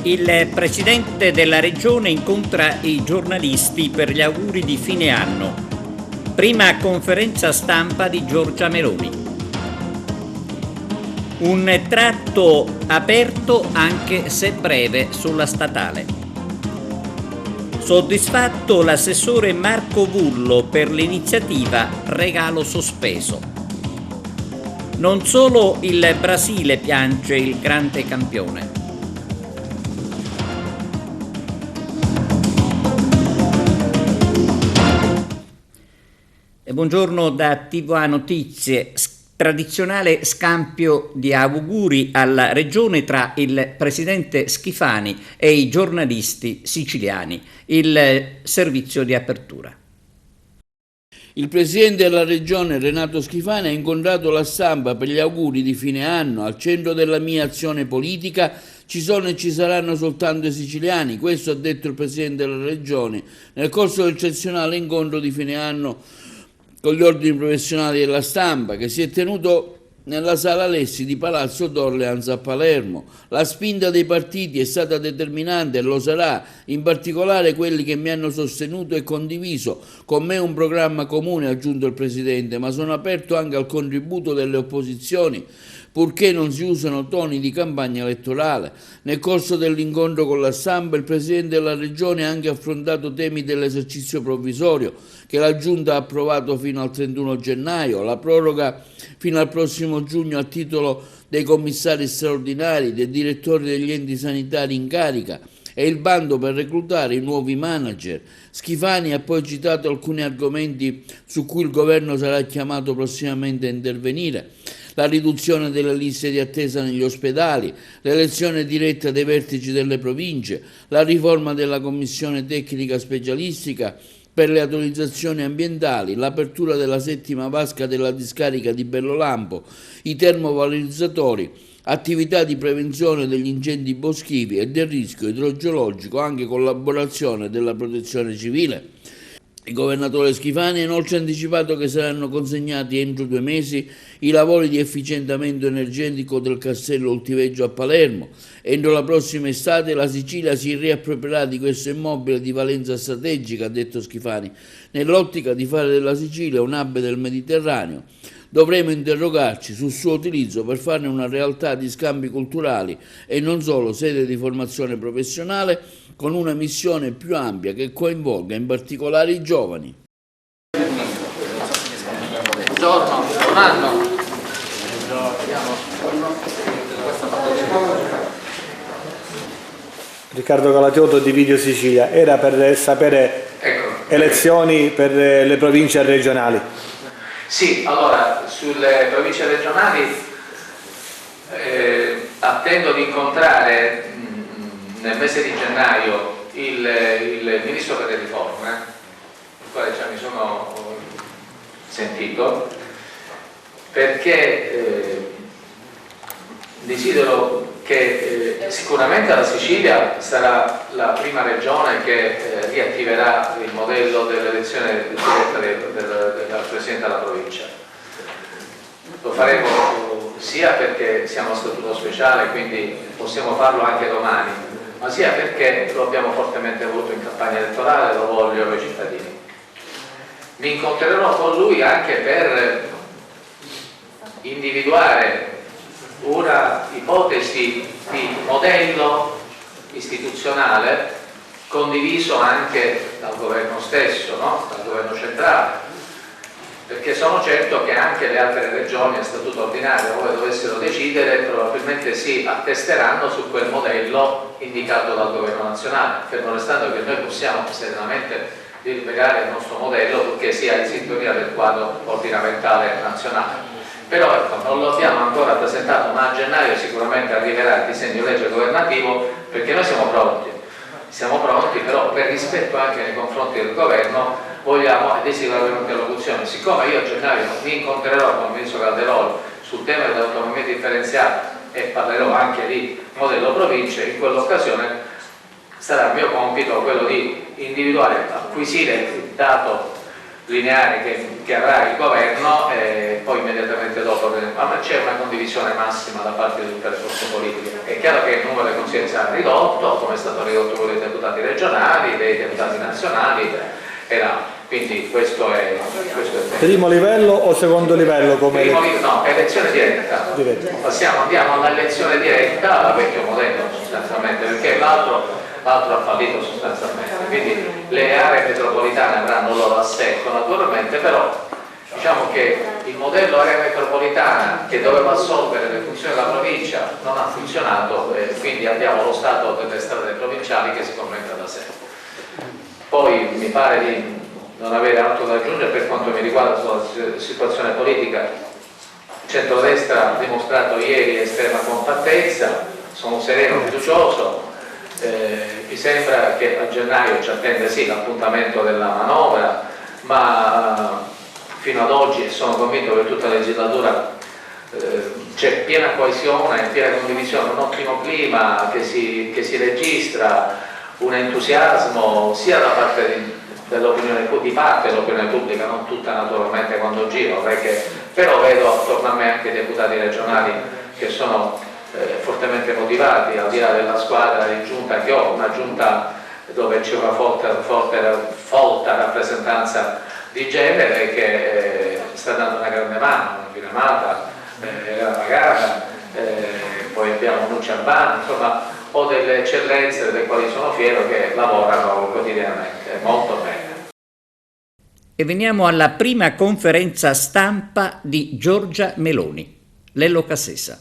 Il Presidente della Regione incontra i giornalisti per gli auguri di fine anno. Prima conferenza stampa di Giorgia Meloni. Un tratto aperto, anche se breve, sulla statale. Soddisfatto l'assessore Marco Vullo per l'iniziativa Regalo sospeso. Non solo il Brasile piange il grande campione. Buongiorno da TVA Notizie. Tradizionale scambio di auguri alla Regione tra il Presidente Schifani e i giornalisti siciliani. Il servizio di apertura. Il Presidente della Regione Renato Schifani ha incontrato la stampa per gli auguri di fine anno. Al centro della mia azione politica ci sono e ci saranno soltanto i siciliani, questo ha detto il Presidente della Regione nel corso dell'eccezionale incontro di fine anno con gli ordini professionali della stampa che si è tenuto nella Sala Lessi di Palazzo d'Orleans a Palermo. La spinta dei partiti è stata determinante e lo sarà, in particolare quelli che mi hanno sostenuto e condiviso con me un programma comune, ha aggiunto il Presidente, ma sono aperto anche al contributo delle opposizioni, purché non si usano toni di campagna elettorale. Nel corso dell'incontro con la stampa il Presidente della Regione ha anche affrontato temi dell'esercizio provvisorio che la Giunta ha approvato fino al 31 gennaio, la proroga fino al prossimo giugno a titolo dei commissari straordinari, dei direttori degli enti sanitari in carica e il bando per reclutare i nuovi manager. Schifani ha poi citato alcuni argomenti su cui il governo sarà chiamato prossimamente a intervenire: la riduzione delle liste di attesa negli ospedali, l'elezione diretta dei vertici delle province, la riforma della commissione tecnica specialistica per le autorizzazioni ambientali, l'apertura della settima vasca della discarica di Bellolampo, i termovalorizzatori, attività di prevenzione degli incendi boschivi e del rischio idrogeologico, anche collaborazione della protezione civile. Il governatore Schifani ha inoltre anticipato che saranno consegnati entro 2 mesi i lavori di efficientamento energetico del Castello Ultiveggio a Palermo. Entro la prossima estate la Sicilia si riapproprierà di questo immobile di valenza strategica, ha detto Schifani, nell'ottica di fare della Sicilia un hub del Mediterraneo. Dovremo interrogarci sul suo utilizzo per farne una realtà di scambi culturali e non solo sede di formazione professionale, con una missione più ampia che coinvolga in particolare i giovani. Buongiorno, buon anno. Riccardo Calatiotto di Video Sicilia, era per sapere elezioni per le province regionali. Sì, allora sulle province regionali attendo di incontrare nel mese di gennaio il Ministro per le riforme, il quale già mi sono sentito, perché desidero che sicuramente la Sicilia sarà la prima regione che riattiverà il modello dell'elezione diretta del Presidente della provincia. Lo faremo sia perché siamo a statuto speciale, quindi possiamo farlo anche domani, ma sia perché lo abbiamo fortemente voluto in campagna elettorale e lo vogliono i cittadini. Mi incontrerò con lui anche per individuare una ipotesi di modello istituzionale condiviso anche dal governo stesso, no? Dal governo centrale, perché sono certo che anche le altre regioni a statuto ordinario, ove dovessero decidere, probabilmente si attesteranno su quel modello indicato dal governo nazionale, fermo restando che noi possiamo serenamente rivelare il nostro modello purché sia in sintonia del quadro ordinamentale nazionale. Però ecco, non lo abbiamo ancora presentato, ma a gennaio sicuramente arriverà il disegno di legge governativo, perché noi siamo pronti, però per rispetto anche nei confronti del governo vogliamo e desidero avere un'interlocuzione. Siccome io a gennaio mi incontrerò con il Ministro Calderoli sul tema dell'autonomia differenziata e parlerò anche di modello province, in quell'occasione sarà il mio compito quello di individuare, acquisire il dato lineare che avrà il governo e poi immediatamente dopo ma c'è una condivisione massima da parte di tutte le forze politiche. È chiaro che il numero dei consiglieri sarà ridotto, come è stato ridotto quello dei deputati regionali, dei deputati nazionali, quindi questo è il primo livello o secondo livello? Come no, elezione diretta. Andiamo all'elezione diretta al vecchio modello sostanzialmente, perché l'altro ha fallito sostanzialmente, quindi le aree metropolitane avranno un loro assetto naturalmente, però diciamo che il modello area metropolitana che doveva assolvere le funzioni della provincia non ha funzionato, e quindi abbiamo lo stato delle strade provinciali che si commenta da sé. Poi mi pare di non avere altro da aggiungere per quanto mi riguarda sulla situazione politica. Il centrodestra ha dimostrato ieri estrema compattezza, sono sereno, fiducioso, mi sembra che a gennaio ci attende sì l'appuntamento della manovra, ma fino ad oggi sono convinto che tutta la legislatura c'è piena coesione, piena condivisione, un ottimo clima che si registra, un entusiasmo sia da parte dell'opinione pubblica, non tutta naturalmente quando giro, però vedo attorno a me anche deputati regionali che sono fortemente motivati, al di là della squadra di giunta che ho, una giunta dove c'è una folta rappresentanza di genere che sta dando una grande mano, Piramata, Elena Pagata, poi abbiamo Nuccia Albano, insomma ho delle eccellenze delle quali sono fiero che lavorano quotidianamente, molto bene. E veniamo alla prima conferenza stampa di Giorgia Meloni. Lello Cassesa.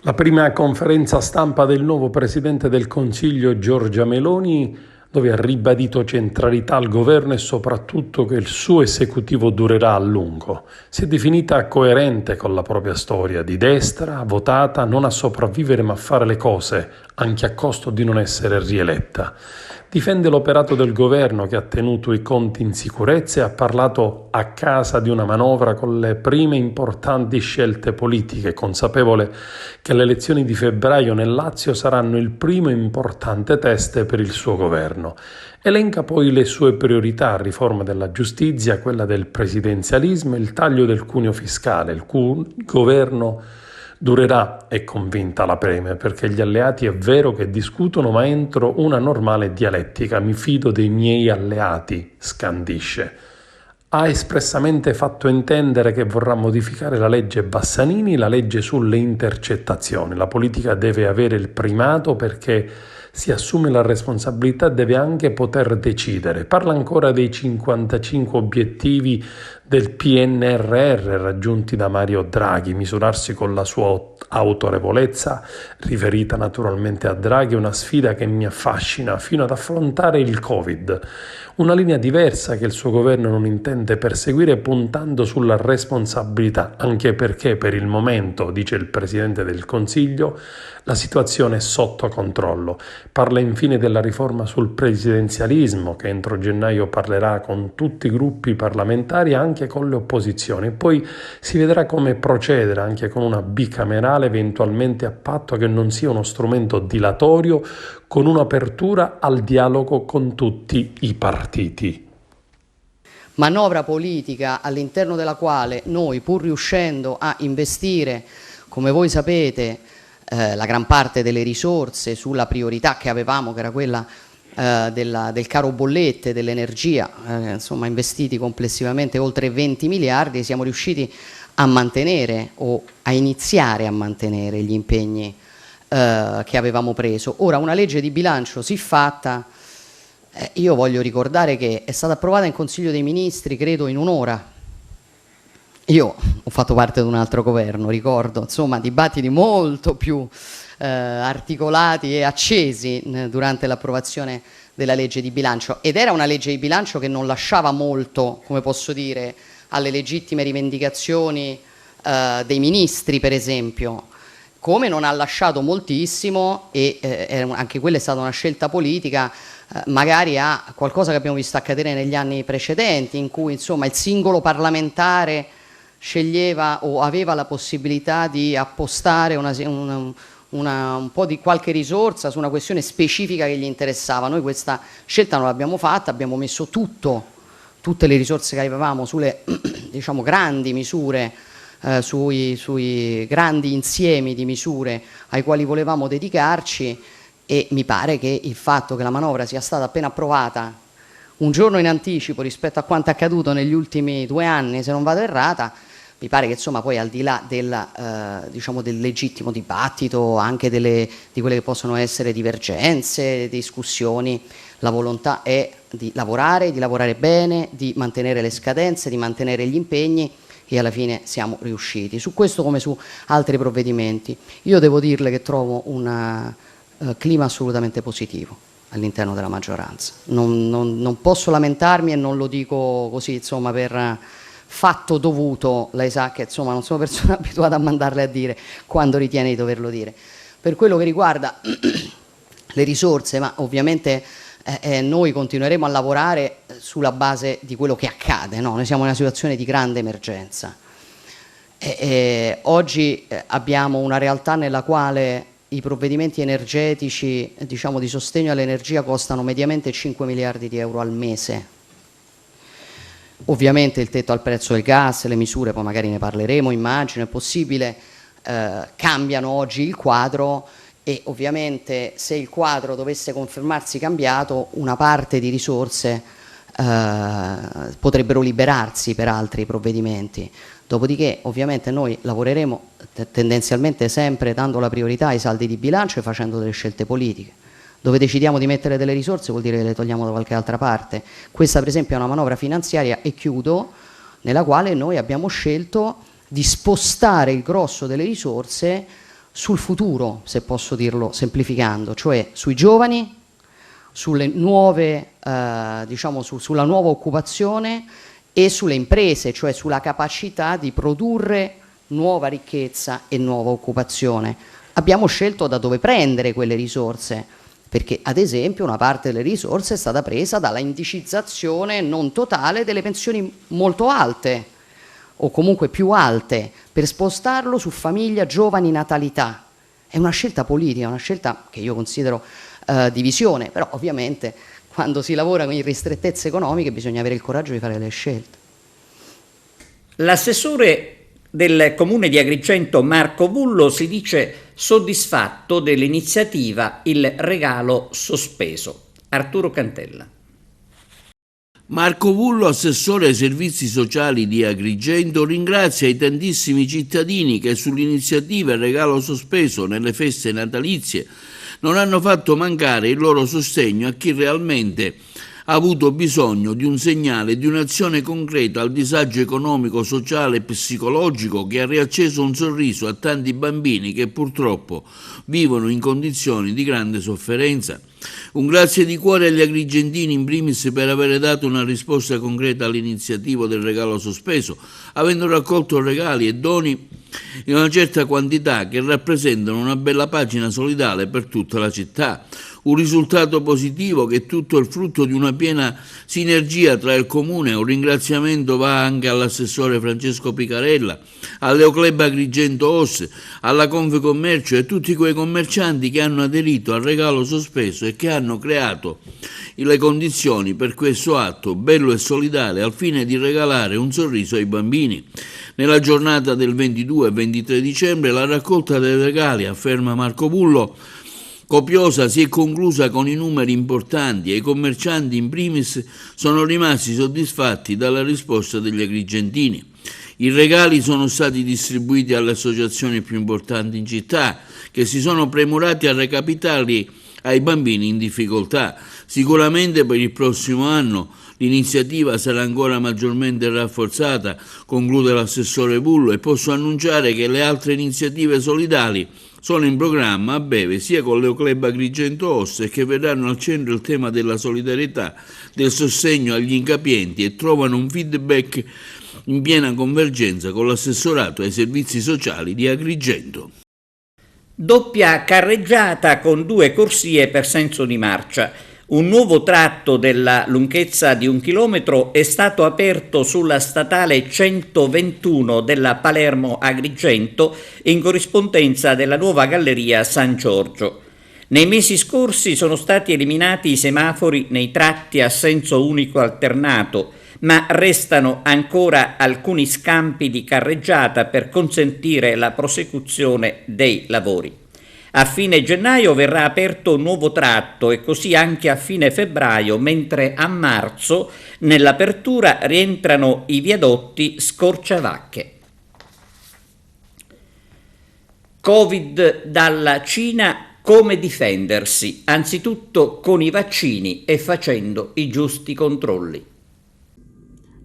La prima conferenza stampa del nuovo Presidente del Consiglio Giorgia Meloni, dove ha ribadito centralità al governo e soprattutto che il suo esecutivo durerà a lungo. Si è definita coerente con la propria storia, di destra, votata non a sopravvivere ma a fare le cose, anche a costo di non essere rieletta. Difende l'operato del governo che ha tenuto i conti in sicurezza e ha parlato a casa di una manovra con le prime importanti scelte politiche, consapevole che le elezioni di febbraio nel Lazio saranno il primo importante test per il suo governo. Elenca poi le sue priorità: riforma della giustizia, quella del presidenzialismo e il taglio del cuneo fiscale. Il governo durerà, è convinta la Premier, perché gli alleati è vero che discutono, ma entro una normale dialettica. Mi fido dei miei alleati, scandisce. Ha espressamente fatto intendere che vorrà modificare la legge Bassanini, la legge sulle intercettazioni. La politica deve avere il primato perché si assume la responsabilità, deve anche poter decidere. Parla ancora dei 55 obiettivi del PNRR raggiunti da Mario Draghi, misurarsi con la sua autorevolezza, riferita naturalmente a Draghi, è una sfida che mi affascina, fino ad affrontare il Covid. Una linea diversa che il suo governo non intende perseguire, puntando sulla responsabilità, anche perché per il momento, dice il Presidente del Consiglio, la situazione è sotto controllo. Parla infine della riforma sul presidenzialismo, che entro gennaio parlerà con tutti i gruppi parlamentari, anche con le opposizioni. Poi si vedrà come procedere, anche con una bicamerale, eventualmente a patto che non sia uno strumento dilatorio, con un'apertura al dialogo con tutti i partiti. Manovra politica all'interno della quale noi, pur riuscendo a investire, come voi sapete, la gran parte delle risorse sulla priorità che avevamo, che era quella del caro bollette, dell'energia, insomma investiti complessivamente oltre 20 miliardi, siamo riusciti a mantenere o a iniziare a mantenere gli impegni che avevamo preso. Ora, una legge di bilancio siffatta, io voglio ricordare che è stata approvata in Consiglio dei Ministri, credo in un'ora. Io ho fatto parte di un altro governo, ricordo, insomma, dibattiti molto più articolati e accesi durante l'approvazione della legge di bilancio, ed era una legge di bilancio che non lasciava molto, come posso dire, alle legittime rivendicazioni dei ministri, per esempio, come non ha lasciato moltissimo, e anche quella è stata una scelta politica, magari a qualcosa che abbiamo visto accadere negli anni precedenti, in cui insomma il singolo parlamentare sceglieva o aveva la possibilità di appostare un po' di qualche risorsa su una questione specifica che gli interessava. Noi questa scelta non l'abbiamo fatta, abbiamo messo tutto tutte le risorse che avevamo sulle diciamo, grandi misure, sui grandi insiemi di misure ai quali volevamo dedicarci, e mi pare che il fatto che la manovra sia stata appena approvata un giorno in anticipo rispetto a quanto accaduto negli ultimi 2 anni, se non vado errata, mi pare che insomma poi al di là diciamo, del legittimo dibattito, anche di quelle che possono essere divergenze, discussioni, la volontà è di lavorare bene, di mantenere le scadenze, di mantenere gli impegni, e alla fine siamo riusciti. Su questo come su altri provvedimenti. Io devo dirle che trovo un clima assolutamente positivo all'interno della maggioranza. Non posso lamentarmi, e non lo dico così insomma per fatto dovuto, lei sa che insomma non sono persona abituata a mandarle a dire quando ritiene di doverlo dire. Per quello che riguarda le risorse, ma ovviamente noi continueremo a lavorare sulla base di quello che accade, no? Noi siamo in una situazione di grande emergenza. Oggi abbiamo una realtà nella quale i provvedimenti energetici, diciamo, di sostegno all'energia costano mediamente 5 miliardi di euro al mese. Ovviamente il tetto al prezzo del gas, le misure, poi magari ne parleremo, immagino, è possibile, cambiano oggi il quadro, e ovviamente se il quadro dovesse confermarsi cambiato, una parte di risorse potrebbero liberarsi per altri provvedimenti. Dopodiché ovviamente noi lavoreremo tendenzialmente sempre dando la priorità ai saldi di bilancio e facendo delle scelte politiche. Dove decidiamo di mettere delle risorse vuol dire che le togliamo da qualche altra parte. Questa per esempio è una manovra finanziaria, e chiudo, nella quale noi abbiamo scelto di spostare il grosso delle risorse sul futuro, se posso dirlo semplificando, cioè sui giovani, sulle nuove, diciamo, sulla nuova occupazione e sulle imprese, cioè sulla capacità di produrre nuova ricchezza e nuova occupazione. Abbiamo scelto da dove prendere quelle risorse, perché ad esempio una parte delle risorse è stata presa dalla indicizzazione non totale delle pensioni molto alte, o comunque più alte, per spostarlo su famiglia, giovani, natalità. È una scelta politica, una scelta che io considero di visione, però ovviamente quando si lavora con ristrettezze economiche bisogna avere il coraggio di fare le scelte. L'assessore del comune di Agrigento Marco Bullo si dice soddisfatto dell'iniziativa Il regalo sospeso. Arturo Cantella. Marco Bullo, assessore ai servizi sociali di Agrigento, ringrazia i tantissimi cittadini che sull'iniziativa Il regalo sospeso nelle feste natalizie non hanno fatto mancare il loro sostegno a chi realmente ha avuto bisogno di un segnale, di un'azione concreta al disagio economico, sociale e psicologico che ha riacceso un sorriso a tanti bambini che purtroppo vivono in condizioni di grande sofferenza. Un grazie di cuore agli agrigentini in primis per aver dato una risposta concreta all'iniziativa del regalo sospeso, avendo raccolto regali e doni in una certa quantità che rappresentano una bella pagina solidale per tutta la città. Un risultato positivo che è tutto il frutto di una piena sinergia tra il comune. Un ringraziamento va anche all'assessore Francesco Picarella, all'Eoclub Agrigento OS, alla Confcommercio e a tutti quei commercianti che hanno aderito al regalo sospeso e che hanno creato le condizioni per questo atto bello e solidale al fine di regalare un sorriso ai bambini. Nella giornata del 22 e 23 dicembre la raccolta dei regali, afferma Marco Bullo, copiosa, si è conclusa con i numeri importanti e i commercianti in primis sono rimasti soddisfatti dalla risposta degli agrigentini. I regali sono stati distribuiti alle associazioni più importanti in città, che si sono premurati a recapitarli ai bambini in difficoltà. Sicuramente per il prossimo anno l'iniziativa sarà ancora maggiormente rafforzata, conclude l'assessore Bullo, e posso annunciare che le altre iniziative solidali sono in programma a breve sia con l'Eoclub Agrigento OS e che vedranno al centro il tema della solidarietà, del sostegno agli incapienti e trovano un feedback in piena convergenza con l'assessorato ai servizi sociali di Agrigento. Doppia carreggiata con 2 corsie per senso di marcia. Un nuovo tratto della lunghezza di 1 chilometro è stato aperto sulla statale 121 della Palermo-Agrigento in corrispondenza della nuova galleria San Giorgio. Nei mesi scorsi sono stati eliminati i semafori nei tratti a senso unico alternato, ma restano ancora alcuni scampi di carreggiata per consentire la prosecuzione dei lavori. A fine gennaio verrà aperto un nuovo tratto e così anche a fine febbraio, mentre a marzo nell'apertura rientrano i viadotti Scorciavacche. Covid dalla Cina, come difendersi? Anzitutto con i vaccini e facendo i giusti controlli.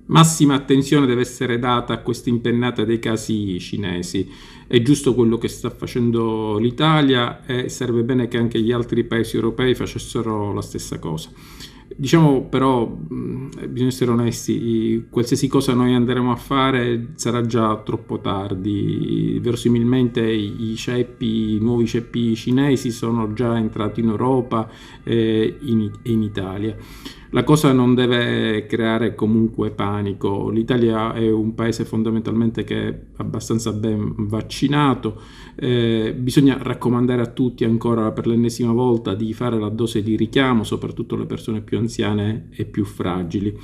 Massima attenzione deve essere data a questa impennata dei casi cinesi. È giusto quello che sta facendo l'Italia e sarebbe bene che anche gli altri paesi europei facessero la stessa cosa. Diciamo però, bisogna essere onesti, qualsiasi cosa noi andremo a fare sarà già troppo tardi. Verosimilmente i nuovi ceppi cinesi sono già entrati in Europa e in Italia. La cosa non deve creare comunque panico. L'Italia è un paese fondamentalmente che è abbastanza ben vaccinato. Bisogna raccomandare a tutti ancora per l'ennesima volta di fare la dose di richiamo, soprattutto le persone più anziane e più fragili.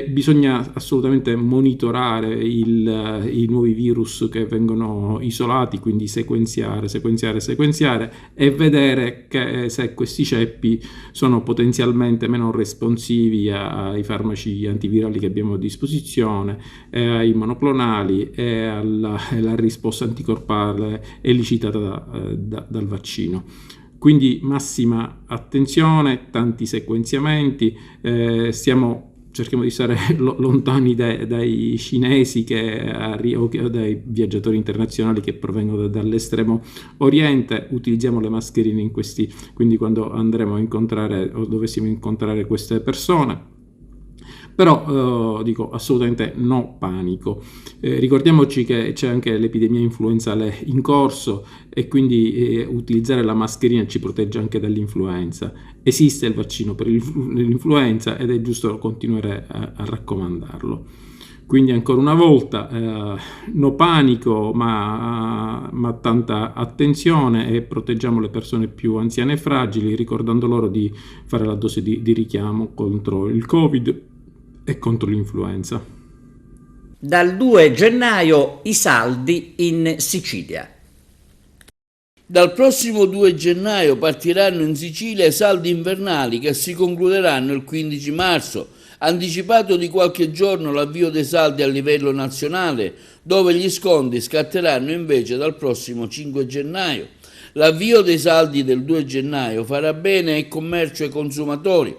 Bisogna assolutamente monitorare i nuovi virus che vengono isolati, quindi sequenziare e vedere che se questi ceppi sono potenzialmente meno responsivi ai farmaci antivirali che abbiamo a disposizione, ai monoclonali e alla risposta anticorpale elicitata dal vaccino. Quindi massima attenzione, tanti sequenziamenti, cerchiamo di stare lontani dai cinesi o dai viaggiatori internazionali che provengono dall'estremo oriente. Utilizziamo le mascherine quindi quando andremo a incontrare o dovessimo incontrare queste persone. Però dico assolutamente no panico. Ricordiamoci che c'è anche l'epidemia influenzale in corso e quindi utilizzare la mascherina ci protegge anche dall'influenza. Esiste il vaccino per l'influenza ed è giusto continuare a raccomandarlo. Quindi ancora una volta no panico, ma tanta attenzione e proteggiamo le persone più anziane e fragili, ricordando loro di fare la dose di richiamo contro il Covid e contro l'influenza. Dal 2 gennaio i saldi in Sicilia. Dal prossimo 2 gennaio partiranno in Sicilia i saldi invernali che si concluderanno il 15 marzo. Anticipato di qualche giorno l'avvio dei saldi a livello nazionale, dove gli sconti scatteranno invece dal prossimo 5 gennaio. L'avvio dei saldi del 2 gennaio farà bene ai commercio e ai consumatori,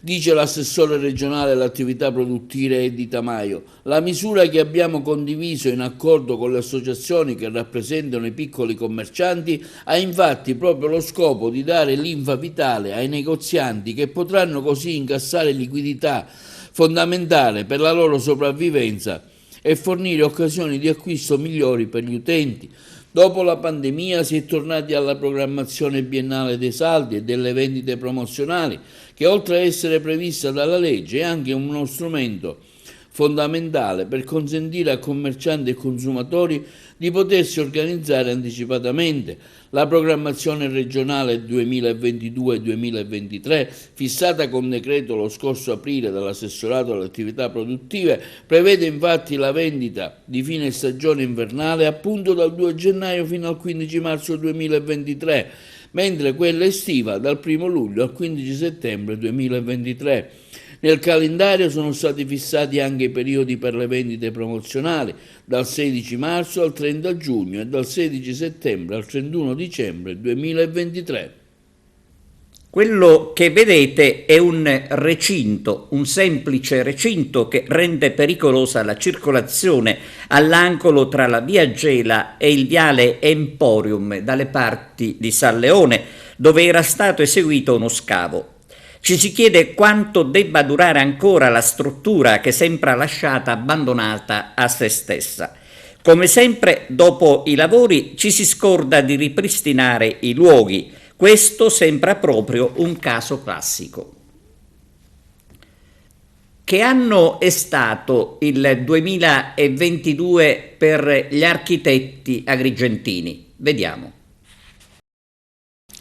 dice l'assessore regionale alle attività produttive Edi Tamaio. La misura che abbiamo condiviso in accordo con le associazioni che rappresentano i piccoli commercianti ha infatti proprio lo scopo di dare linfa vitale ai negozianti che potranno così incassare liquidità fondamentale per la loro sopravvivenza e fornire occasioni di acquisto migliori per gli utenti. Dopo la pandemia si è tornati alla programmazione biennale dei saldi e delle vendite promozionali, che oltre a essere prevista dalla legge è anche uno strumento fondamentale per consentire a commercianti e consumatori di potersi organizzare anticipatamente. La programmazione regionale 2022-2023, fissata con decreto lo scorso aprile dall'assessorato alle attività produttive, prevede infatti la vendita di fine stagione invernale appunto dal 2 gennaio fino al 15 marzo 2023, mentre quella estiva dal 1 luglio al 15 settembre 2023. Nel calendario sono stati fissati anche i periodi per le vendite promozionali, dal 16 marzo al 30 giugno e dal 16 settembre al 31 dicembre 2023. Quello che vedete è un recinto, un semplice recinto che rende pericolosa la circolazione all'angolo tra la via Gela e il viale Emporium dalle parti di San Leone, dove era stato eseguito uno scavo. Ci si chiede quanto debba durare ancora la struttura che sembra lasciata abbandonata a se stessa. Come sempre, dopo i lavori ci si scorda di ripristinare i luoghi. Questo sembra proprio un caso classico. Che anno è stato il 2022 per gli architetti agrigentini? Vediamo.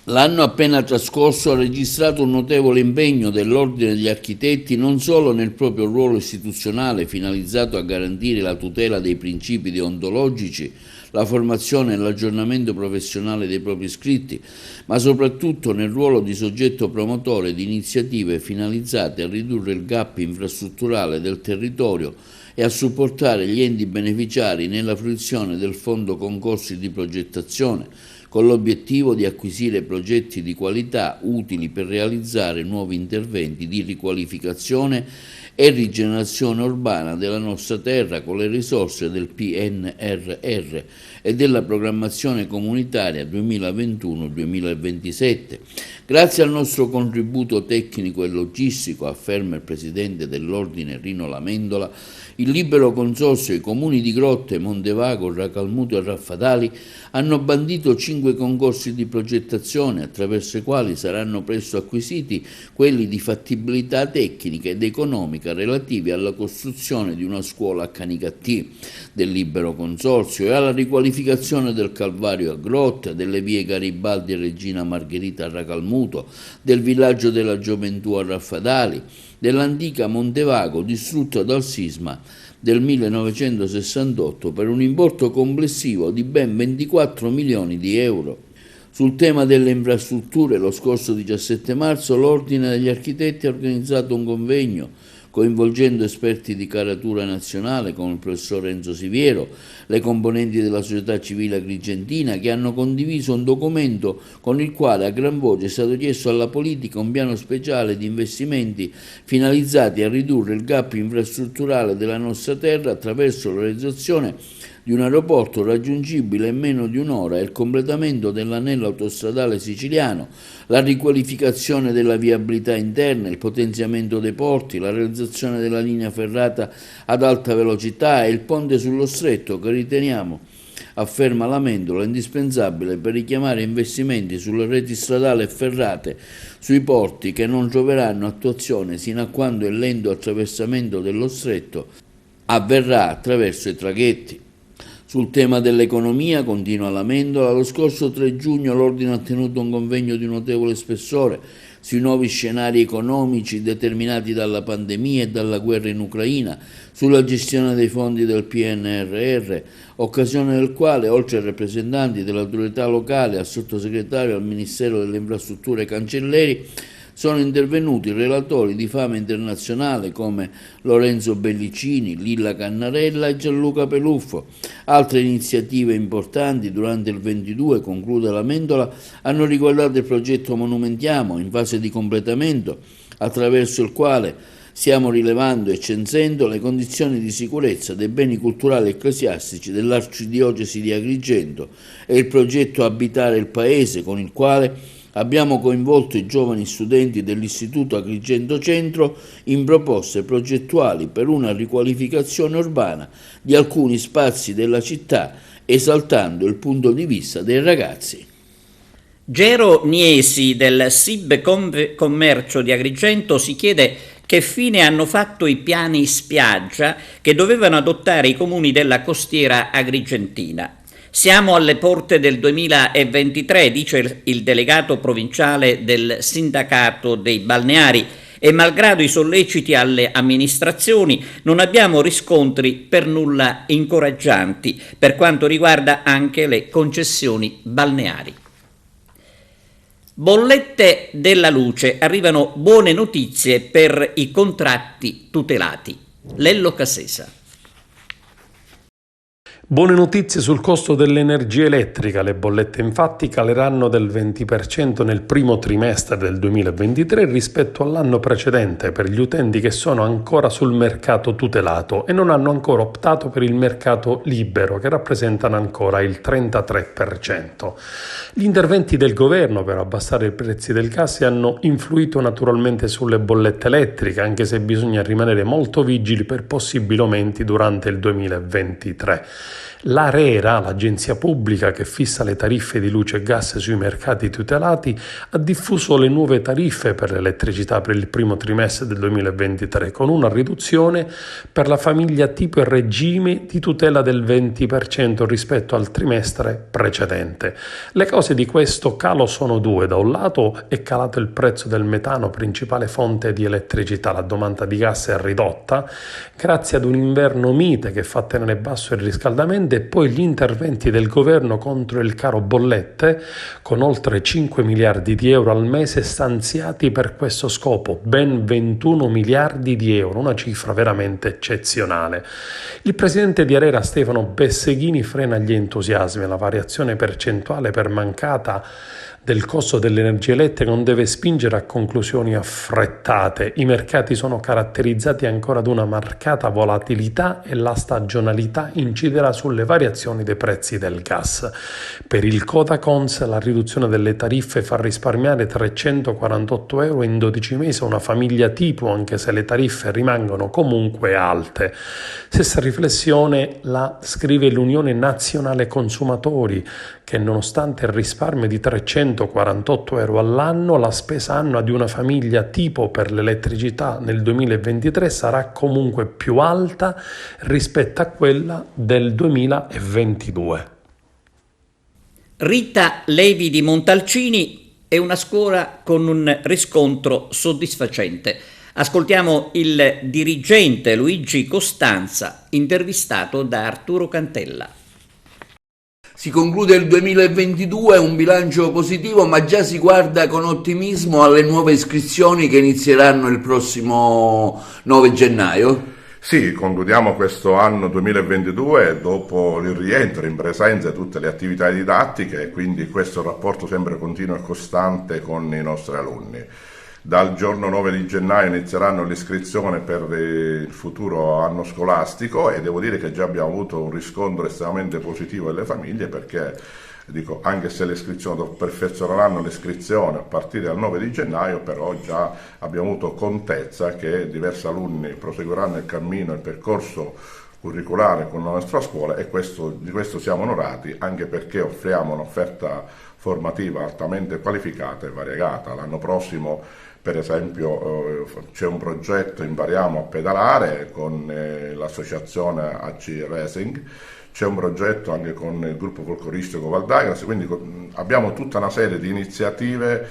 L'anno appena trascorso ha registrato un notevole impegno dell'Ordine degli Architetti non solo nel proprio ruolo istituzionale finalizzato a garantire la tutela dei principi deontologici, la formazione e l'aggiornamento professionale dei propri iscritti, ma soprattutto nel ruolo di soggetto promotore di iniziative finalizzate a ridurre il gap infrastrutturale del territorio e a supportare gli enti beneficiari nella fruizione del Fondo Concorsi di Progettazione, con l'obiettivo di acquisire progetti di qualità utili per realizzare nuovi interventi di riqualificazione e rigenerazione urbana della nostra terra con le risorse del PNRR e della programmazione comunitaria 2021-2027. Grazie al nostro contributo tecnico e logistico, afferma il presidente dell'Ordine Rino Lamendola, il libero consorzio e i comuni di Grotte, Montevago, Racalmuto e Raffadali hanno bandito 5 concorsi di progettazione attraverso i quali saranno presto acquisiti quelli di fattibilità tecnica ed economica relativi alla costruzione di una scuola a Canicattì del libero consorzio e alla riqualificazione del Calvario a Grotte, delle vie Garibaldi e Regina Margherita a Racalmuto, del villaggio della Gioventù a Raffadali, dell'antica Montevago distrutta dal sisma del 1968 per un importo complessivo di ben 24 milioni di euro. Sul tema delle infrastrutture, lo scorso 17 marzo l'Ordine degli Architetti ha organizzato un convegno coinvolgendo esperti di caratura nazionale come il professor Enzo Siviero, le componenti della società civile agrigentina che hanno condiviso un documento con il quale a gran voce è stato chiesto alla politica un piano speciale di investimenti finalizzati a ridurre il gap infrastrutturale della nostra terra attraverso la realizzazione di un aeroporto raggiungibile in meno di un'ora e il completamento dell'anello autostradale siciliano, la riqualificazione della viabilità interna, il potenziamento dei porti, la realizzazione della linea ferrata ad alta velocità e il ponte sullo stretto che riteniamo, afferma Lamendola, indispensabile per richiamare investimenti sulle reti stradali e ferrate sui porti che non troveranno attuazione sino a quando il lento attraversamento dello stretto avverrà attraverso i traghetti. Sul tema dell'economia, continua Lamendola, lo scorso 3 giugno l'Ordine ha tenuto un convegno di notevole spessore sui nuovi scenari economici determinati dalla pandemia e dalla guerra in Ucraina, sulla gestione dei fondi del PNRR, occasione del quale, oltre ai rappresentanti dell'autorità locale, al sottosegretario al Ministero delle Infrastrutture Cancelleri, sono intervenuti relatori di fama internazionale come Lorenzo Bellicini, Lilla Cannarella e Gianluca Peluffo. Altre iniziative importanti durante il 22, conclude Lamendola, hanno riguardato il progetto Monumentiamo, in fase di completamento, attraverso il quale stiamo rilevando e censendo le condizioni di sicurezza dei beni culturali e ecclesiastici dell'Arcidiocesi di Agrigento, e il progetto Abitare il Paese, con il quale abbiamo coinvolto i giovani studenti dell'Istituto Agrigento Centro in proposte progettuali per una riqualificazione urbana di alcuni spazi della città, esaltando il punto di vista dei ragazzi. Gero Niesi del SIB Commercio di Agrigento si chiede che fine hanno fatto i piani spiaggia che dovevano adottare i comuni della costiera agrigentina. Siamo alle porte del 2023, dice il delegato provinciale del sindacato dei balneari, e malgrado i solleciti alle amministrazioni non abbiamo riscontri per nulla incoraggianti per quanto riguarda anche le concessioni balneari. Bollette della luce, arrivano buone notizie per i contratti tutelati. Lello Casesa. Buone notizie sul costo dell'energia elettrica. Le bollette infatti caleranno del 20% nel primo trimestre del 2023 rispetto all'anno precedente per gli utenti che sono ancora sul mercato tutelato e non hanno ancora optato per il mercato libero, che rappresentano ancora il 33%. Gli interventi del governo per abbassare i prezzi del gas hanno influito naturalmente sulle bollette elettriche, anche se bisogna rimanere molto vigili per possibili aumenti durante il 2023. L'ARERA, l'agenzia pubblica che fissa le tariffe di luce e gas sui mercati tutelati, ha diffuso le nuove tariffe per l'elettricità per il primo trimestre del 2023, con una riduzione per la famiglia tipo e regime di tutela del 20% rispetto al trimestre precedente. Le cause di questo calo sono due: da un lato è calato il prezzo del metano, principale fonte di elettricità, la domanda di gas è ridotta grazie ad un inverno mite che fa tenere basso il riscaldamento, e poi gli interventi del governo contro il caro bollette, con oltre 5 miliardi di euro al mese stanziati per questo scopo, ben 21 miliardi di euro, una cifra veramente eccezionale. Il presidente di ARERA, Stefano Besseghini, frena gli entusiasmi: la variazione percentuale per mancata del costo dell'energia elettrica non deve spingere a conclusioni affrettate. I mercati sono caratterizzati ancora da una marcata volatilità e la stagionalità inciderà sulle variazioni dei prezzi del gas. Per il Codacons la riduzione delle tariffe fa risparmiare 348 euro in 12 mesi a una famiglia tipo, anche se le tariffe rimangono comunque alte. Stessa riflessione la scrive l'Unione Nazionale Consumatori, che nonostante il risparmio di 348 euro all'anno, la spesa annua di una famiglia tipo per l'elettricità nel 2023 sarà comunque più alta rispetto a quella del 2022. Rita Levi di Montalcini è una scuola con un riscontro soddisfacente. Ascoltiamo il dirigente Luigi Costanza, intervistato da Arturo Cantella. Si conclude il 2022, un bilancio positivo, ma già si guarda con ottimismo alle nuove iscrizioni che inizieranno il prossimo 9 gennaio. Sì, concludiamo questo anno 2022 dopo il rientro in presenza di tutte le attività didattiche, e quindi questo rapporto sempre continuo e costante con i nostri alunni. Dal giorno 9 di gennaio inizieranno l'iscrizione per il futuro anno scolastico, e devo dire che già abbiamo avuto un riscontro estremamente positivo delle famiglie, perché anche se le iscrizioni perfezioneranno l'iscrizione a partire dal 9 di gennaio, però già abbiamo avuto contezza che diversi alunni proseguiranno il cammino, il percorso curriculare con la nostra scuola, e di questo siamo onorati, anche perché offriamo un'offerta formativa altamente qualificata e variegata. L'anno prossimo, per esempio, c'è un progetto Impariamo a pedalare con l'associazione AC Racing, c'è un progetto anche con il gruppo folcloristico Valdagras, quindi abbiamo tutta una serie di iniziative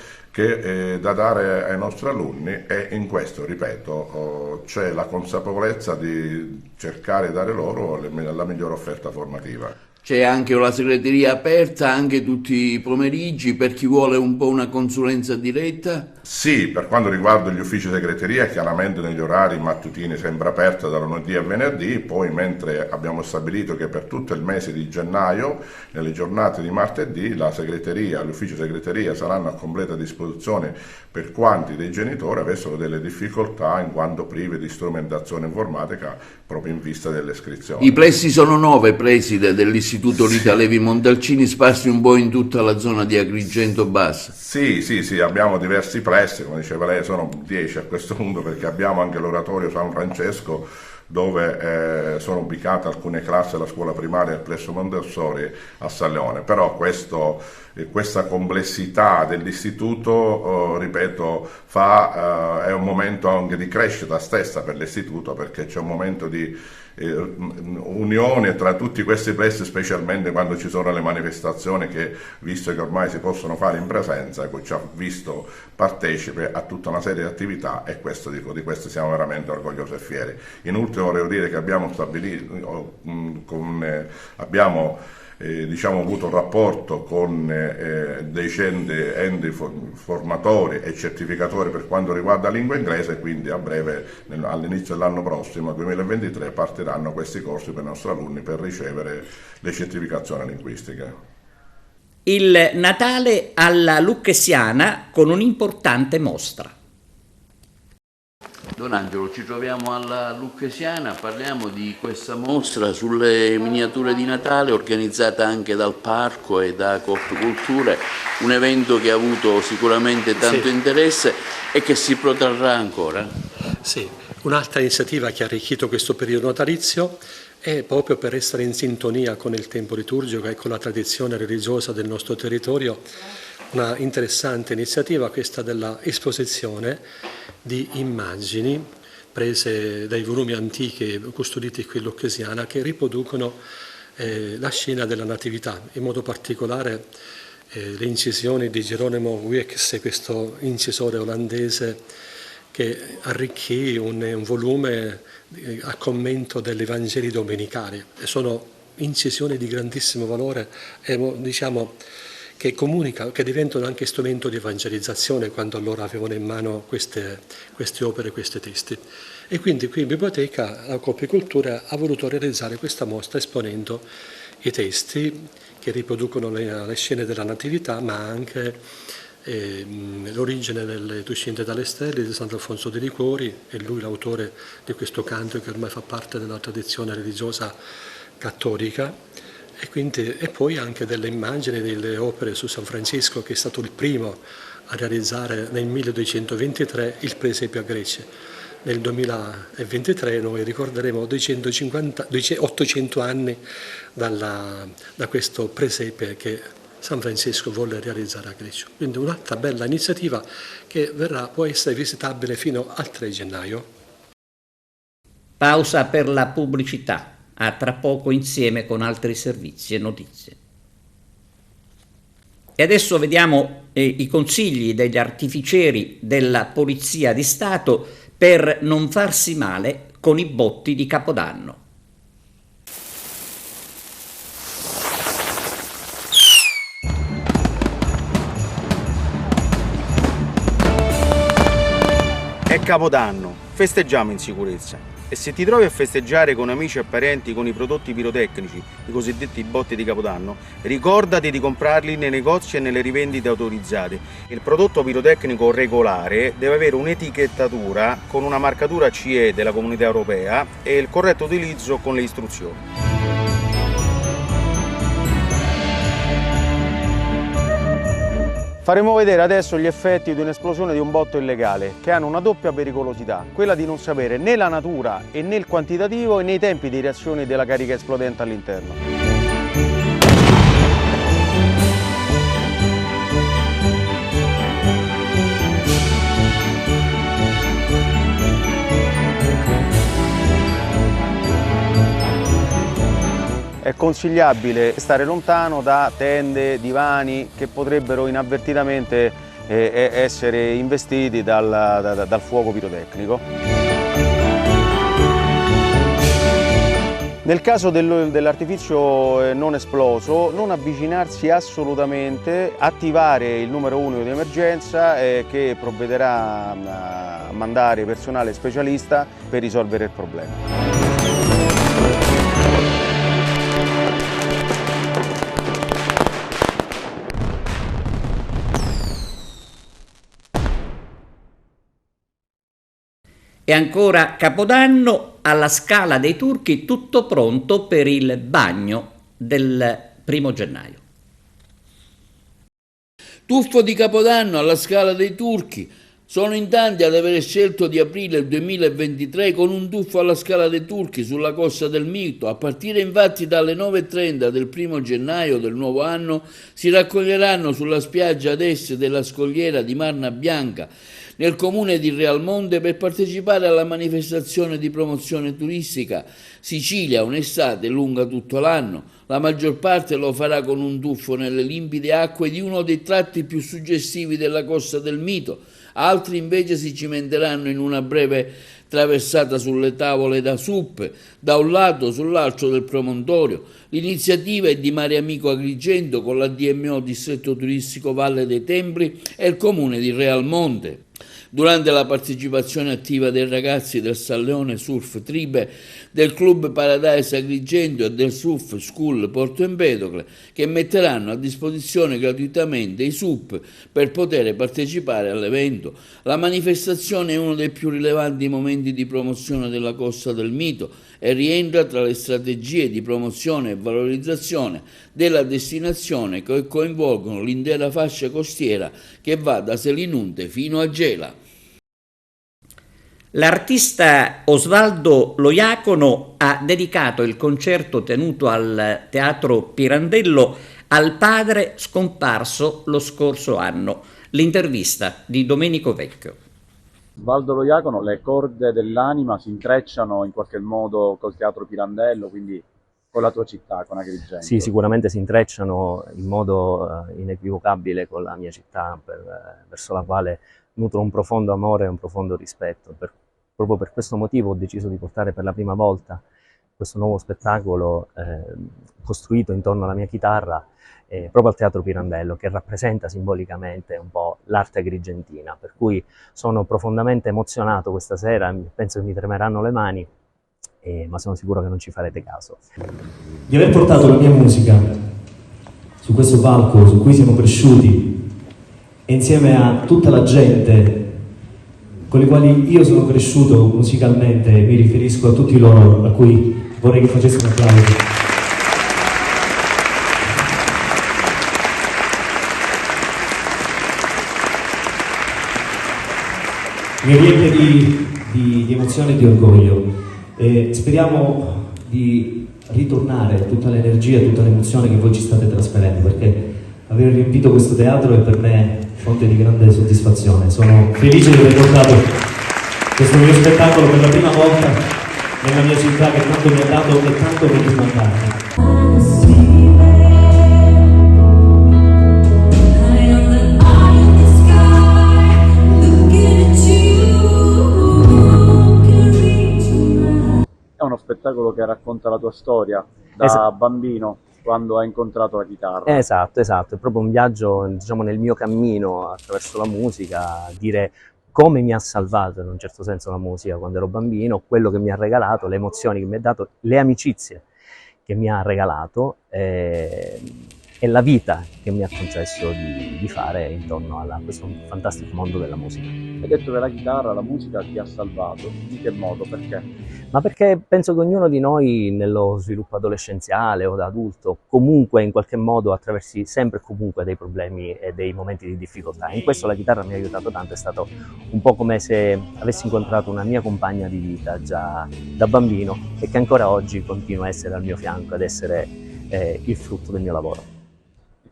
da dare ai nostri alunni, e in questo, ripeto, c'è la consapevolezza di cercare di dare loro la migliore offerta formativa. C'è anche la segreteria aperta, anche tutti i pomeriggi, per chi vuole un po' una consulenza diretta? Sì, per quanto riguarda gli uffici segreteria, chiaramente negli orari mattutini sempre aperta da lunedì a venerdì, poi mentre abbiamo stabilito che per tutto il mese di gennaio, nelle giornate di martedì, la segreteria, gli uffici segreteria saranno a completa disposizione per quanti dei genitori avessero delle difficoltà in quanto privi di strumentazione informatica proprio in vista delle iscrizioni. I plessi sono 9, preside dell'Istituto Rita Levi Montalcini, sparsi un po' in tutta la zona di Agrigento Bassa. Sì, abbiamo diversi plessi, come diceva lei, sono 10 a questo punto, perché abbiamo anche l'oratorio San Francesco, dove sono ubicate alcune classi della scuola primaria del plesso Montessori a San Leone. Però questa complessità dell'istituto, ripeto, è un momento anche di crescita stessa per l'istituto, perché c'è un momento di unione tra tutti questi plessi, specialmente quando ci sono le manifestazioni che, visto che ormai si possono fare in presenza, ci ha visto partecipe a tutta una serie di attività, e di questo siamo veramente orgogliosi e fieri. In ultimo vorrei dire che abbiamo stabilito, abbiamo avuto un rapporto con decenti enti formatori e certificatori per quanto riguarda la lingua inglese, e quindi a breve, all'inizio dell'anno prossimo, 2023, partiranno questi corsi per i nostri alunni per ricevere le certificazioni linguistiche. Il Natale alla Lucchesiana con un'importante mostra. Don Angelo, ci troviamo alla Lucchesiana, parliamo di questa mostra sulle miniature di Natale organizzata anche dal Parco e da Coop Culture, un evento che ha avuto sicuramente tanto interesse e che si protrarrà ancora. Sì, un'altra iniziativa che ha arricchito questo periodo natalizio. E proprio per essere in sintonia con il tempo liturgico e con la tradizione religiosa del nostro territorio, una interessante iniziativa questa della esposizione di immagini prese dai volumi antichi custoditi qui in Lucchesiana che riproducono la scena della Natività, in modo particolare le incisioni di Geronimo Wieckse, questo incisore olandese che arricchì un volume a commento degli Vangeli domenicali. Sono incisioni di grandissimo valore diciamo, che comunicano, che diventano anche strumento di evangelizzazione quando allora avevano in mano queste opere, questi testi. E quindi qui in biblioteca la Copicultura ha voluto realizzare questa mostra esponendo i testi che riproducono le scene della Natività, ma anche l'origine delle Tu scende dalle stelle di Sant'Alfonso de' Liguori, è lui l'autore di questo canto che ormai fa parte della tradizione religiosa cattolica, e poi anche delle immagini delle opere su San Francesco, che è stato il primo a realizzare nel 1223 il presepio a Grece. Nel 2023 noi ricorderemo 800 anni da questo presepe che San Francesco volle realizzare a Grece. Quindi un'altra bella iniziativa che può essere visitabile fino al 3 gennaio. Pausa per la pubblicità. A tra poco insieme con altri servizi e notizie. E adesso vediamo i consigli degli artificieri della Polizia di Stato per non farsi male con i botti di Capodanno. È Capodanno, festeggiamo in sicurezza. E se ti trovi a festeggiare con amici e parenti con i prodotti pirotecnici, i cosiddetti botti di Capodanno, ricordati di comprarli nei negozi e nelle rivendite autorizzate. Il prodotto pirotecnico regolare deve avere un'etichettatura con una marcatura CE della Comunità Europea e il corretto utilizzo con le istruzioni. Faremo vedere adesso gli effetti di un'esplosione di un botto illegale, che hanno una doppia pericolosità, quella di non sapere né la natura e né il quantitativo e né i tempi di reazione della carica esplodente all'interno. È consigliabile stare lontano da tende, divani che potrebbero inavvertitamente essere investiti dal fuoco pirotecnico. Nel caso dell'artificio non esploso, non avvicinarsi assolutamente, attivare il numero 1 di emergenza che provvederà a mandare personale specialista per risolvere il problema. E ancora Capodanno, alla Scala dei Turchi tutto pronto per il bagno del 1 gennaio. Tuffo di Capodanno alla Scala dei Turchi. Sono in tanti ad aver scelto di aprire il 2023 con un tuffo alla Scala dei Turchi sulla Costa del Mito. A partire infatti dalle 9:30 del 1 gennaio del nuovo anno si raccoglieranno sulla spiaggia ad est della scogliera di Marna Bianca nel comune di Realmonte per partecipare alla manifestazione di promozione turistica Sicilia, un'estate lunga tutto l'anno. La maggior parte lo farà con un tuffo nelle limpide acque di uno dei tratti più suggestivi della Costa del Mito. Altri invece si cimenteranno in una breve traversata sulle tavole da SUP, da un lato sull'altro del promontorio. L'iniziativa è di Mare Amico Agrigento con la DMO Distretto Turistico Valle dei Templi e il comune di Realmonte. Durante la partecipazione attiva dei ragazzi del Salleone Surf Tribe, del Club Paradise Agrigento e del Surf School Porto Empedocle, che metteranno a disposizione gratuitamente i SUP per poter partecipare all'evento. La manifestazione è uno dei più rilevanti momenti di promozione della Costa del Mito e rientra tra le strategie di promozione e valorizzazione della destinazione che coinvolgono l'intera fascia costiera che va da Selinunte fino a Gela. L'artista Osvaldo Lojacono ha dedicato il concerto tenuto al Teatro Pirandello al padre scomparso lo scorso anno. L'intervista di Domenico Vecchio. Osvaldo Lojacono, le corde dell'anima si intrecciano in qualche modo col Teatro Pirandello, quindi con la tua città, con Agrigento. Sì, sicuramente si intrecciano in modo inequivocabile con la mia città, verso la quale nutro un profondo amore e un profondo rispetto. Proprio per questo motivo ho deciso di portare per la prima volta questo nuovo spettacolo costruito intorno alla mia chitarra proprio al Teatro Pirandello, che rappresenta simbolicamente un po' l'arte agrigentina, per cui sono profondamente emozionato questa sera, penso che mi tremeranno le mani, ma sono sicuro che non ci farete caso. Di aver portato la mia musica su questo palco su cui siamo cresciuti e insieme a tutta la gente con le quali io sono cresciuto musicalmente, mi riferisco a tutti loro a cui vorrei che facesse un applauso. Mi riempie di emozione e di orgoglio e speriamo di ritornare tutta l'energia, tutta l'emozione che voi ci state trasferendo, perché aver riempito questo teatro è per me fonte di grande soddisfazione. Sono felice di aver portato questo mio spettacolo per la prima volta nella mia città, che tanto mi ha dato e tanto continua a darmi. È uno spettacolo che racconta la tua storia da bambino, quando hai incontrato la chitarra. Esatto, è proprio un viaggio, diciamo, nel mio cammino attraverso la musica, dire come mi ha salvato in un certo senso la musica quando ero bambino, quello che mi ha regalato, le emozioni che mi ha dato, le amicizie che mi ha regalato e la vita che mi ha concesso di fare intorno a questo fantastico mondo della musica. Hai detto che la chitarra, la musica ti ha salvato, in che modo, perché? Ma perché penso che ognuno di noi nello sviluppo adolescenziale o da adulto comunque in qualche modo attraversi sempre e comunque dei problemi e dei momenti di difficoltà. In questo la chitarra mi ha aiutato tanto, è stato un po' come se avessi incontrato una mia compagna di vita già da bambino e che ancora oggi continua a essere al mio fianco, ad essere il frutto del mio lavoro.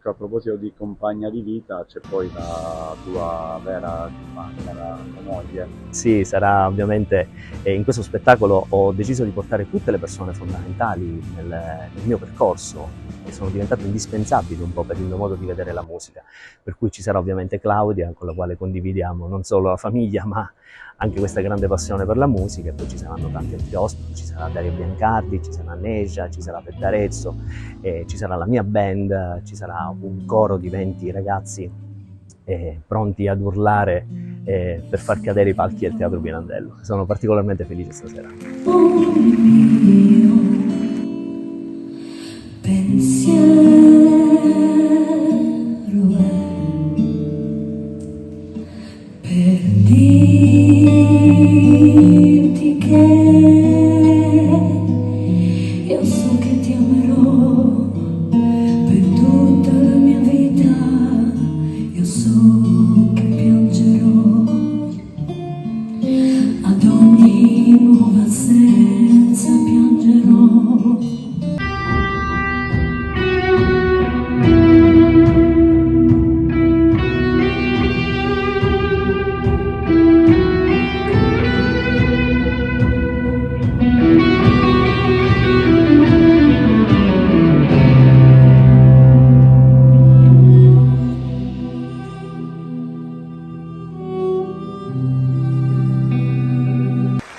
A proposito di compagna di vita, c'è poi la tua vera compagna, la tua moglie. Sì, sarà ovviamente, in questo spettacolo ho deciso di portare tutte le persone fondamentali nel mio percorso, che sono diventate indispensabili un po' per il mio modo di vedere la musica. Per cui ci sarà ovviamente Claudia, con la quale condividiamo non solo la famiglia, ma anche questa grande passione per la musica, e poi ci saranno tanti altri ospiti, ci sarà Dario Biancardi, ci sarà Neja, ci sarà Pettarezzo, ci sarà la mia band, ci sarà un coro di 20 ragazzi pronti ad urlare per far cadere i palchi del Teatro Pirandello. Sono particolarmente felice stasera. Per dirti che io so che ti amerò per tutta la mia vita, io so che piangerò ad ogni nuova assenza, piangerò.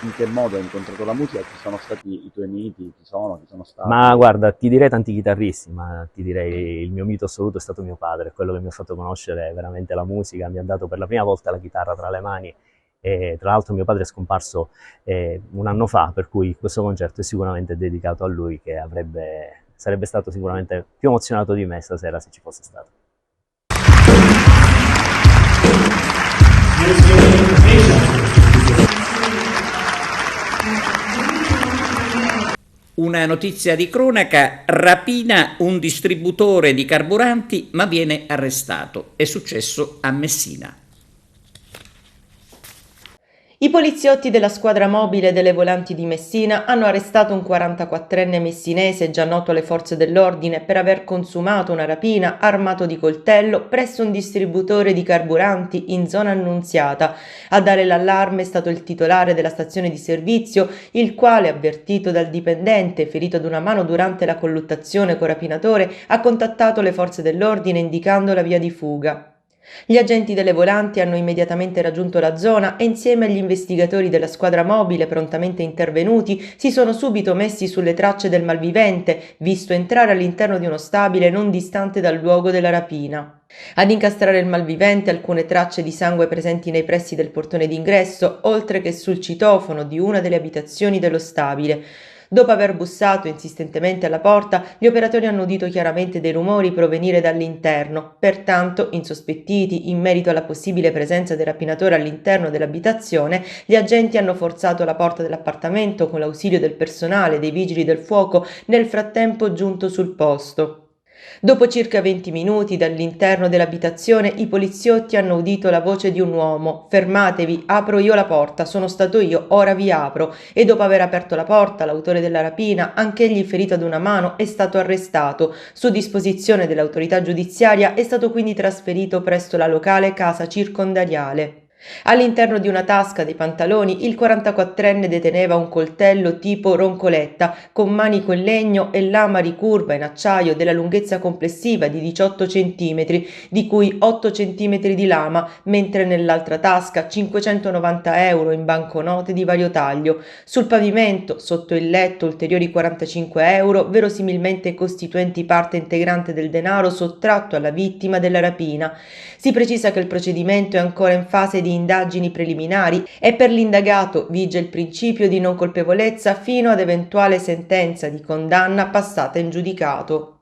In che modo hai incontrato la musica? Ci sono stati i tuoi miti? Ci sono stati? Ma guarda, ti direi tanti chitarristi, ma ti direi il mio mito assoluto è stato mio padre, quello che mi ha fatto conoscere veramente la musica, mi ha dato per la prima volta la chitarra tra le mani e tra l'altro mio padre è scomparso un anno fa, per cui questo concerto è sicuramente dedicato a lui, che sarebbe stato sicuramente più emozionato di me stasera se ci fosse stato. Una notizia di cronaca: rapina un distributore di carburanti ma viene arrestato. È successo a Messina. I poliziotti della squadra mobile delle volanti di Messina hanno arrestato un 44enne messinese già noto alle forze dell'ordine per aver consumato una rapina armato di coltello presso un distributore di carburanti in zona Annunziata. A dare l'allarme è stato il titolare della stazione di servizio, il quale, avvertito dal dipendente ferito ad una mano durante la colluttazione col rapinatore, ha contattato le forze dell'ordine indicando la via di fuga. Gli agenti delle volanti hanno immediatamente raggiunto la zona e insieme agli investigatori della squadra mobile prontamente intervenuti si sono subito messi sulle tracce del malvivente, visto entrare all'interno di uno stabile non distante dal luogo della rapina. Ad incastrare il malvivente alcune tracce di sangue presenti nei pressi del portone d'ingresso, oltre che sul citofono di una delle abitazioni dello stabile. Dopo aver bussato insistentemente alla porta, gli operatori hanno udito chiaramente dei rumori provenire dall'interno. Pertanto, insospettiti in merito alla possibile presenza del rapinatore all'interno dell'abitazione, gli agenti hanno forzato la porta dell'appartamento con l'ausilio del personale dei vigili del fuoco, nel frattempo giunto sul posto. Dopo circa 20 minuti dall'interno dell'abitazione i poliziotti hanno udito la voce di un uomo: «Fermatevi, apro io la porta, sono stato io, ora vi apro», e dopo aver aperto la porta l'autore della rapina, anch'egli ferito ad una mano, è stato arrestato. Su disposizione dell'autorità giudiziaria è stato quindi trasferito presso la locale casa circondariale. All'interno di una tasca dei pantaloni il 44enne deteneva un coltello tipo roncoletta con manico in legno e lama ricurva in acciaio della lunghezza complessiva di 18 cm, di cui 8 cm di lama, mentre nell'altra tasca 590 euro in banconote di vario taglio. Sul pavimento, sotto il letto, ulteriori 45 euro, verosimilmente costituenti parte integrante del denaro sottratto alla vittima della rapina. Si precisa che il procedimento è ancora in fase di indagini preliminari e per l'indagato vige il principio di non colpevolezza fino ad eventuale sentenza di condanna passata in giudicato.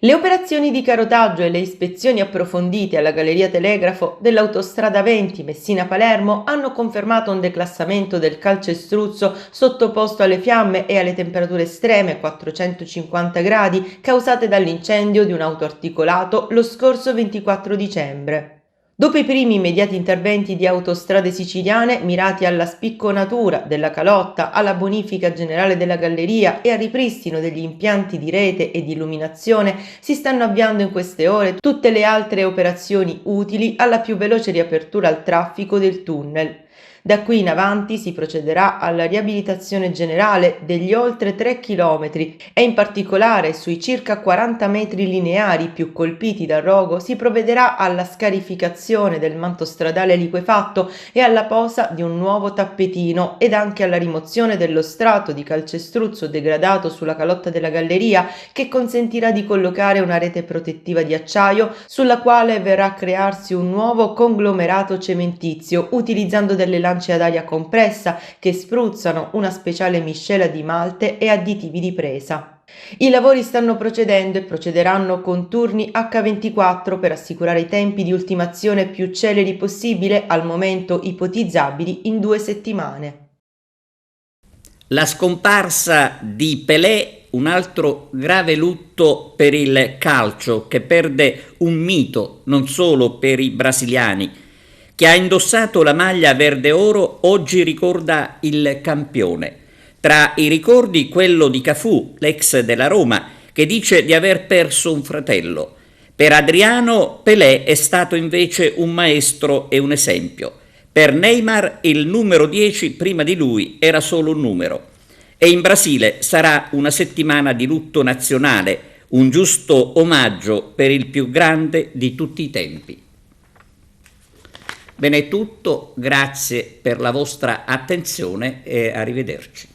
Le operazioni di carotaggio e le ispezioni approfondite alla Galleria Telegrafo dell'autostrada 20 Messina-Palermo hanno confermato un declassamento del calcestruzzo sottoposto alle fiamme e alle temperature estreme 450 gradi causate dall'incendio di un autoarticolato lo scorso 24 dicembre. Dopo i primi immediati interventi di Autostrade Siciliane mirati alla spicconatura della calotta, alla bonifica generale della galleria e al ripristino degli impianti di rete e di illuminazione, si stanno avviando in queste ore tutte le altre operazioni utili alla più veloce riapertura al traffico del tunnel. Da qui in avanti si procederà alla riabilitazione generale degli oltre 3 chilometri e in particolare sui circa 40 metri lineari più colpiti dal rogo si provvederà alla scarificazione del manto stradale liquefatto e alla posa di un nuovo tappetino ed anche alla rimozione dello strato di calcestruzzo degradato sulla calotta della galleria, che consentirà di collocare una rete protettiva di acciaio sulla quale verrà a crearsi un nuovo conglomerato cementizio utilizzando delle lance ad aria compressa che spruzzano una speciale miscela di malte e additivi di presa. I lavori stanno procedendo e procederanno con turni H24 per assicurare i tempi di ultimazione più celeri possibile, al momento ipotizzabili in 2 settimane. La scomparsa di Pelé, un altro grave lutto per il calcio che perde un mito non solo per i brasiliani. Chi ha indossato la maglia verde oro oggi ricorda il campione. Tra i ricordi quello di Cafù, l'ex della Roma, che dice di aver perso un fratello. Per Adriano, Pelé è stato invece un maestro e un esempio. Per Neymar il numero 10 prima di lui era solo un numero. E in Brasile sarà una settimana di lutto nazionale, un giusto omaggio per il più grande di tutti i tempi. Bene, è tutto, grazie per la vostra attenzione e arrivederci.